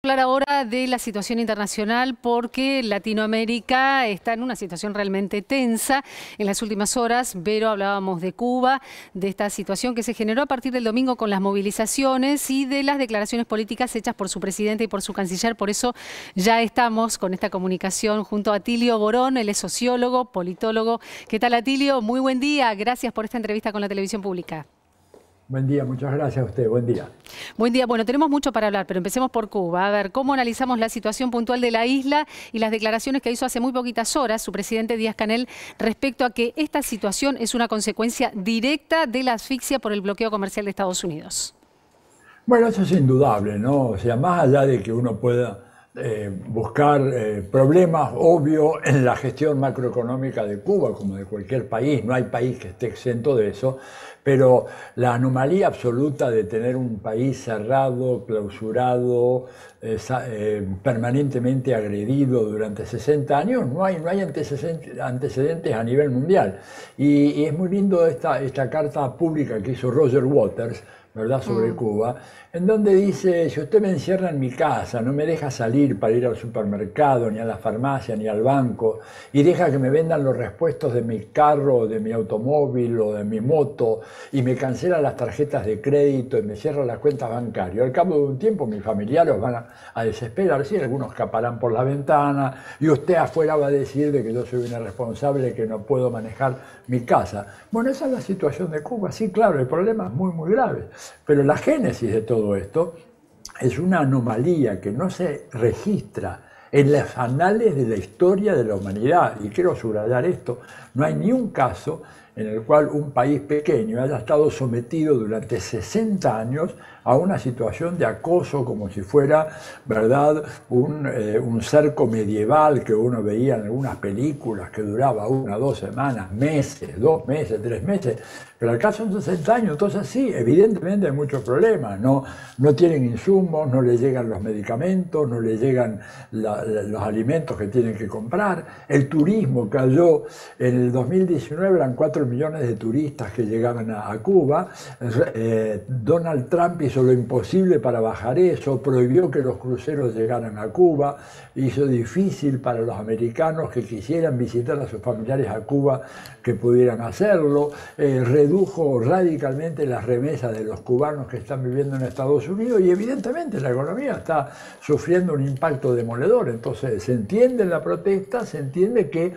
Hablar ahora de la situación internacional porque Latinoamérica está en una situación realmente tensa. En las últimas horas, Vero, hablábamos de Cuba, de esta situación que se generó a partir del domingo con las movilizaciones y de las declaraciones políticas hechas por su presidente y por su canciller. Por eso ya estamos con esta comunicación junto a Atilio Borón, él es sociólogo, politólogo. ¿Qué tal, Atilio? Muy buen día. Gracias por esta entrevista con la televisión pública. Buen día, muchas gracias a usted. Buen día. Buen día. Bueno, tenemos mucho para hablar, pero empecemos por Cuba. A ver, ¿cómo analizamos la situación puntual de la isla y las declaraciones que hizo hace muy poquitas horas su presidente Díaz-Canel respecto a que esta situación es una consecuencia directa de la asfixia por el bloqueo comercial de Estados Unidos? Bueno, eso es indudable, ¿no? O sea, más allá de que uno pueda buscar problemas obvios en la gestión macroeconómica de Cuba, como de cualquier país, no hay país que esté exento de eso, pero la anomalía absoluta de tener un país cerrado, clausurado, permanentemente agredido durante 60 años, no hay antecedentes a nivel mundial. Y es muy lindo esta carta pública que hizo Roger Waters, ¿verdad?, sobre Cuba, en donde dice: si usted me encierra en mi casa, no me deja salir para ir al supermercado, ni a la farmacia, ni al banco, y deja que me vendan los repuestos de mi carro, de mi automóvil o de mi moto, y me cancela las tarjetas de crédito y me cierra las cuentas bancarias, al cabo de un tiempo mis familiares van a desesperar, sí, algunos escaparán por la ventana, y usted afuera va a decir de que yo soy un irresponsable, que no puedo manejar mi casa. Bueno, esa es la situación de Cuba. Sí, claro, el problema es muy, muy grave. Pero la génesis de todo esto es una anomalía que no se registra en los anales de la historia de la humanidad. Y quiero subrayar esto: no hay ni un caso en el cual un país pequeño haya estado sometido durante 60 años a una situación de acoso como si fuera, ¿verdad?, un cerco medieval que uno veía en algunas películas que duraba 1 o 2 semanas, meses, 2 meses, 3 meses. Pero al caso son 60 años, entonces sí, evidentemente hay muchos problemas. No tienen insumos, no les llegan los medicamentos, no les llegan los alimentos que tienen que comprar. El turismo cayó. En el 2019 eran 4 millones de turistas que llegaban a Cuba. Donald Trump hizo lo imposible para bajar eso, prohibió que los cruceros llegaran a Cuba, hizo difícil para los americanos que quisieran visitar a sus familiares a Cuba que pudieran hacerlo, redujo radicalmente las remesas de los cubanos que están viviendo en Estados Unidos, y evidentemente la economía está sufriendo un impacto demoledor. Entonces se entiende la protesta, se entiende que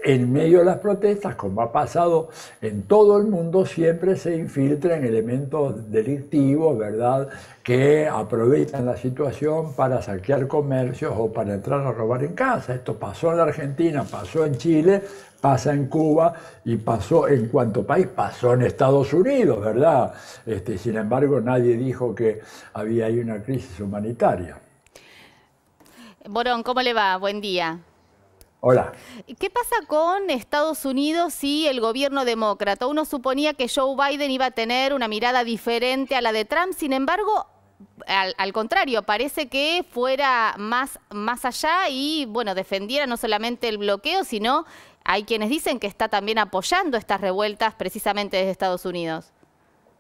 en medio de las protestas, como ha pasado en todo el mundo, siempre se infiltran elementos delictivos, ¿verdad?, que aprovechan la situación para saquear comercios o para entrar a robar en casa. Esto pasó en la Argentina, pasó en Chile, pasa en Cuba y pasó en cuanto país, pasó en Estados Unidos, ¿verdad? Sin embargo, nadie dijo que había ahí una crisis humanitaria. Borón, ¿cómo le va? Buen día. Hola. ¿Qué pasa con Estados Unidos y el gobierno demócrata? Uno suponía que Joe Biden iba a tener una mirada diferente a la de Trump, sin embargo, al contrario, parece que fuera más allá y, bueno, defendiera no solamente el bloqueo, sino hay quienes dicen que está también apoyando estas revueltas precisamente desde Estados Unidos.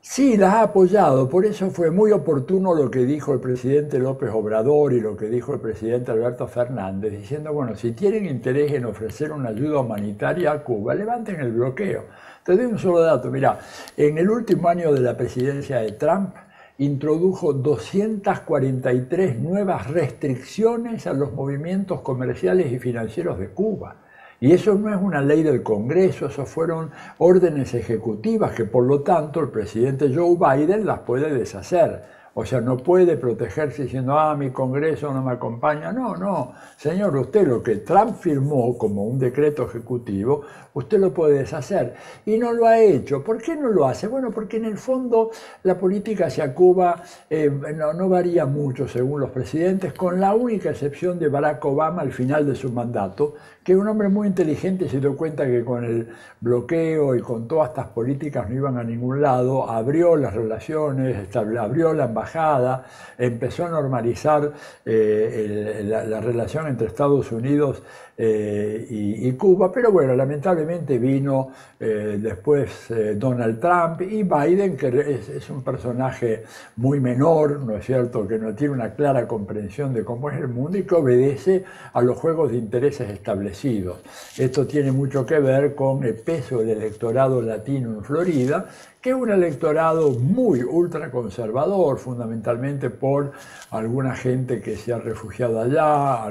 Sí, las ha apoyado, por eso fue muy oportuno lo que dijo el presidente López Obrador y lo que dijo el presidente Alberto Fernández, diciendo: bueno, si tienen interés en ofrecer una ayuda humanitaria a Cuba, levanten el bloqueo. Te doy un solo dato: mira, en el último año de la presidencia de Trump, introdujo 243 nuevas restricciones a los movimientos comerciales y financieros de Cuba. Y eso no es una ley del Congreso, eso fueron órdenes ejecutivas que, por lo tanto, el presidente Joe Biden las puede deshacer. O sea, no puede protegerse diciendo: mi Congreso no me acompaña. No, señor, usted lo que Trump firmó como un decreto ejecutivo, usted lo puede deshacer. Y no lo ha hecho. ¿Por qué no lo hace? Bueno, porque en el fondo la política hacia Cuba no varía mucho según los presidentes, con la única excepción de Barack Obama al final de su mandato, que es un hombre muy inteligente, se dio cuenta que con el bloqueo y con todas estas políticas no iban a ningún lado, abrió las relaciones, abrió la embajada embajada, empezó a normalizar la relación entre Estados Unidos y Cuba, pero bueno, lamentablemente vino después Donald Trump y Biden, que es un personaje muy menor, ¿no es cierto?, que no tiene una clara comprensión de cómo es el mundo y que obedece a los juegos de intereses establecidos. Esto tiene mucho que ver con el peso del electorado latino en Florida, que es un electorado muy ultraconservador, fundamentalmente por alguna gente que se ha refugiado allá,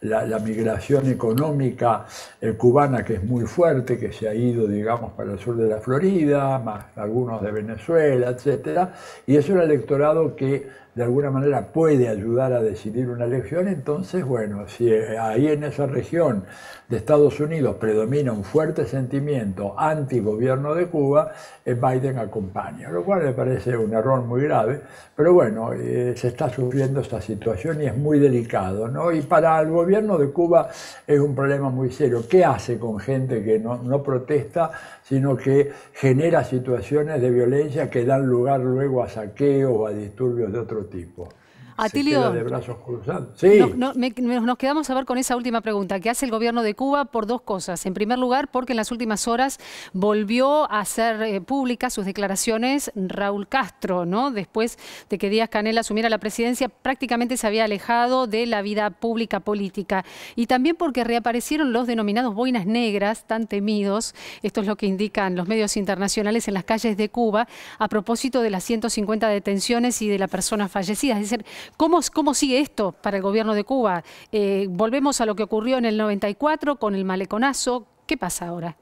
la migración económica cubana, que es muy fuerte, que se ha ido, digamos, para el sur de la Florida, más algunos de Venezuela, etc. Y es un electorado que de alguna manera puede ayudar a decidir una elección. Entonces, bueno, si ahí en esa región de Estados Unidos predomina un fuerte sentimiento anti-gobierno de Cuba, Biden acompaña, lo cual me parece un error muy grave, pero bueno, se está sufriendo esta situación y es muy delicado, ¿no? Y para el gobierno de Cuba es un problema muy serio. ¿Qué hace con gente que no protesta, sino que genera situaciones de violencia que dan lugar luego a saqueos o a disturbios de otro tipo? Atilio, se queda de brazos cruzados. Sí. Nos quedamos a ver con esa última pregunta. ¿Qué hace el gobierno de Cuba por dos cosas? En primer lugar, porque en las últimas horas volvió a hacer públicas sus declaraciones Raúl Castro, ¿no? Después de que Díaz-Canel asumiera la presidencia, prácticamente se había alejado de la vida pública política. Y también porque reaparecieron los denominados boinas negras, tan temidos, esto es lo que indican los medios internacionales, en las calles de Cuba, a propósito de las 150 detenciones y de la persona fallecida. Es decir, ¿cómo sigue esto para el gobierno de Cuba? Volvemos a lo que ocurrió en el 94 con el maleconazo. ¿Qué pasa ahora?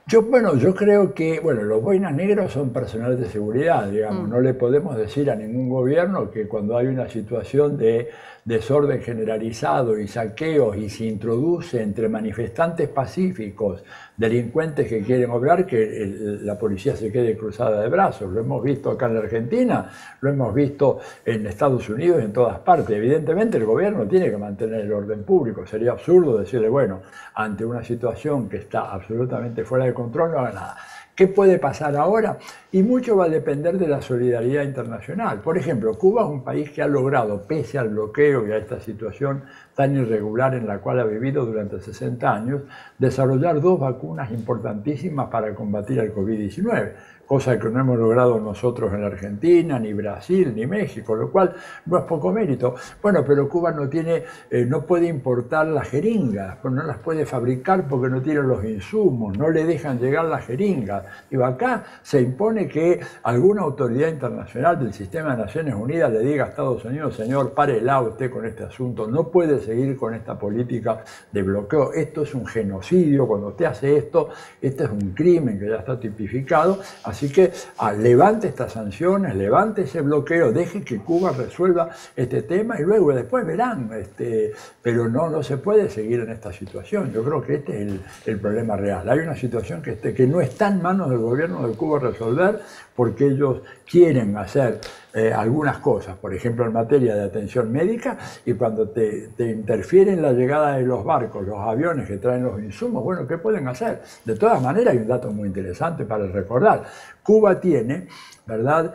Yo creo que los boinas negros son personal de seguridad, digamos. No le podemos decir a ningún gobierno que cuando hay una situación de desorden generalizado y saqueos y se introduce entre manifestantes pacíficos, delincuentes que quieren obrar, que la policía se quede cruzada de brazos. Lo hemos visto acá en la Argentina, lo hemos visto en Estados Unidos y en todas partes. Evidentemente el gobierno tiene que mantener el orden público. Sería absurdo decirle, bueno, ante una situación que está absolutamente fuera de control, no haga nada. ¿Qué puede pasar ahora? Y mucho va a depender de la solidaridad internacional. Por ejemplo, Cuba es un país que ha logrado, pese al bloqueo y a esta situación tan irregular en la cual ha vivido durante 60 años, desarrollar 2 vacunas importantísimas para combatir el COVID-19, cosa que no hemos logrado nosotros en la Argentina, ni Brasil, ni México, lo cual no es poco mérito. Bueno, pero Cuba no puede importar las jeringas, no las puede fabricar porque no tiene los insumos, no le dejan llegar las jeringas. Y acá se impone que alguna autoridad internacional del sistema de Naciones Unidas le diga a Estados Unidos, señor, párela usted con este asunto, no puede seguir con esta política de bloqueo. Esto es un genocidio, cuando usted hace esto, este es un crimen que ya está tipificado. Así que levante estas sanciones, levante ese bloqueo, deje que Cuba resuelva este tema y luego después verán. Pero no se puede seguir en esta situación. Yo creo que este es el problema real. Hay una situación que no está en manos del gobierno de Cuba resolver, porque ellos quieren hacer algunas cosas, por ejemplo en materia de atención médica, y cuando te interfieren la llegada de los barcos, los aviones que traen los insumos, bueno, ¿qué pueden hacer? De todas maneras, hay un dato muy interesante para recordar. Cuba tiene, ¿verdad?,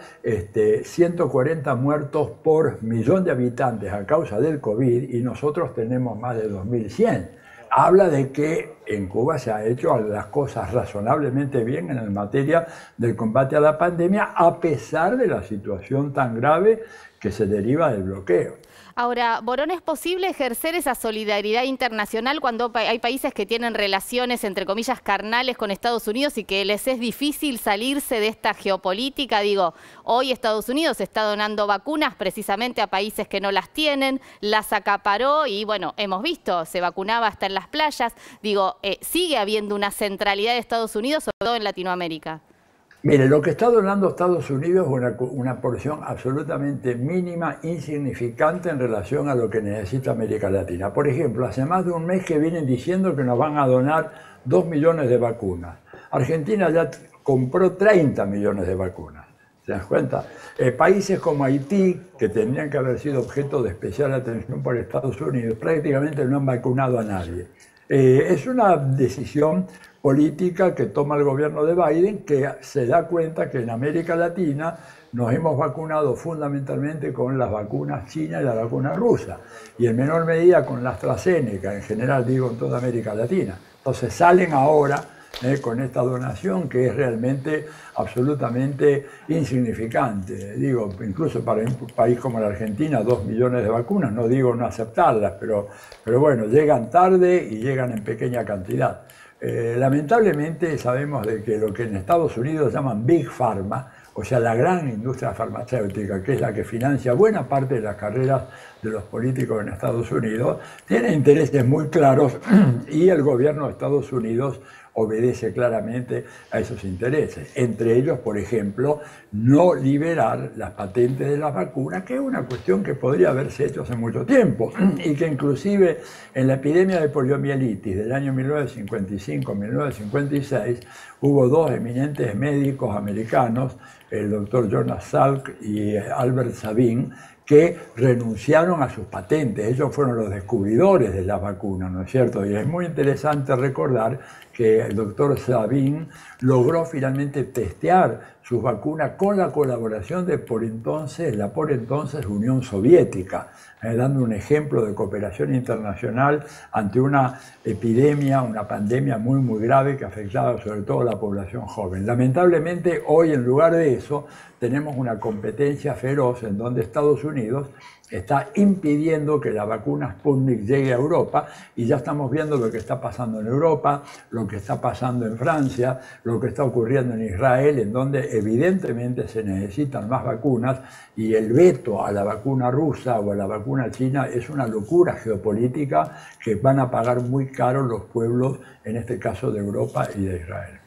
140 muertos por millón de habitantes a causa del COVID y nosotros tenemos más de 2.100. Habla de que en Cuba se ha hecho las cosas razonablemente bien en materia del combate a la pandemia, a pesar de la situación tan grave que se deriva del bloqueo. Ahora, Borón, ¿es posible ejercer esa solidaridad internacional cuando hay países que tienen relaciones, entre comillas, carnales con Estados Unidos y que les es difícil salirse de esta geopolítica? Digo, hoy Estados Unidos está donando vacunas precisamente a países que no las tienen, las acaparó y, bueno, hemos visto, se vacunaba hasta en las playas. Digo, ¿sigue habiendo una centralidad de Estados Unidos, sobre todo en Latinoamérica? Mire, lo que está donando Estados Unidos es una porción absolutamente mínima, insignificante en relación a lo que necesita América Latina. Por ejemplo, hace más de un mes que vienen diciendo que nos van a donar 2 millones de vacunas. Argentina ya compró 30 millones de vacunas. ¿Se dan cuenta? Países como Haití, que tendrían que haber sido objeto de especial atención por Estados Unidos, prácticamente no han vacunado a nadie. Es una decisión política que toma el gobierno de Biden, que se da cuenta que en América Latina nos hemos vacunado fundamentalmente con las vacunas chinas y la vacuna rusa, y en menor medida con la AstraZeneca, en general digo en toda América Latina. Entonces salen ahora con esta donación que es realmente absolutamente insignificante. Digo, incluso para un país como la Argentina, 2 millones de vacunas, no digo no aceptarlas, pero bueno, llegan tarde y llegan en pequeña cantidad. Lamentablemente sabemos de que lo que en Estados Unidos llaman Big Pharma, o sea, la gran industria farmacéutica, que es la que financia buena parte de las carreras de los políticos en Estados Unidos, tiene intereses muy claros y el gobierno de Estados Unidos obedece claramente a esos intereses. Entre ellos, por ejemplo, no liberar las patentes de las vacunas, que es una cuestión que podría haberse hecho hace mucho tiempo y que inclusive en la epidemia de poliomielitis del año 1955-1956 hubo 2 eminentes médicos americanos, el doctor Jonas Salk y Albert Sabin, que renunciaron a sus patentes. Ellos fueron los descubridores de las vacunas, ¿no es cierto? Y es muy interesante recordar que el doctor Sabin logró finalmente testear sus vacunas con la colaboración de la por entonces Unión Soviética, dando un ejemplo de cooperación internacional ante una epidemia, una pandemia muy grave que afectaba sobre todo a la población joven. Lamentablemente hoy en lugar de eso tenemos una competencia feroz en donde Estados Unidos está impidiendo que la vacuna Sputnik llegue a Europa, y ya estamos viendo lo que está pasando en Europa, lo que está pasando en Francia, lo que está ocurriendo en Israel, en donde evidentemente se necesitan más vacunas, y el veto a la vacuna rusa o a la vacuna china es una locura geopolítica que van a pagar muy caro los pueblos, en este caso de Europa y de Israel.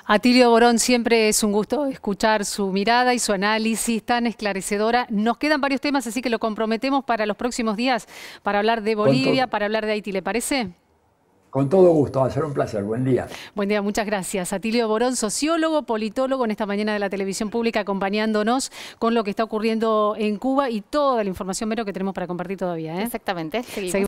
Atilio Borón, siempre es un gusto escuchar su mirada y su análisis tan esclarecedora. Nos quedan varios temas, así que lo comprometemos para los próximos días, para hablar de Bolivia, para hablar de Haití, ¿le parece? Con todo gusto, va a ser un placer. Buen día. Buen día, muchas gracias. Atilio Borón, sociólogo, politólogo, en esta mañana de la televisión pública, acompañándonos con lo que está ocurriendo en Cuba y toda la información, Vero, que tenemos para compartir todavía. Exactamente. Seguimos.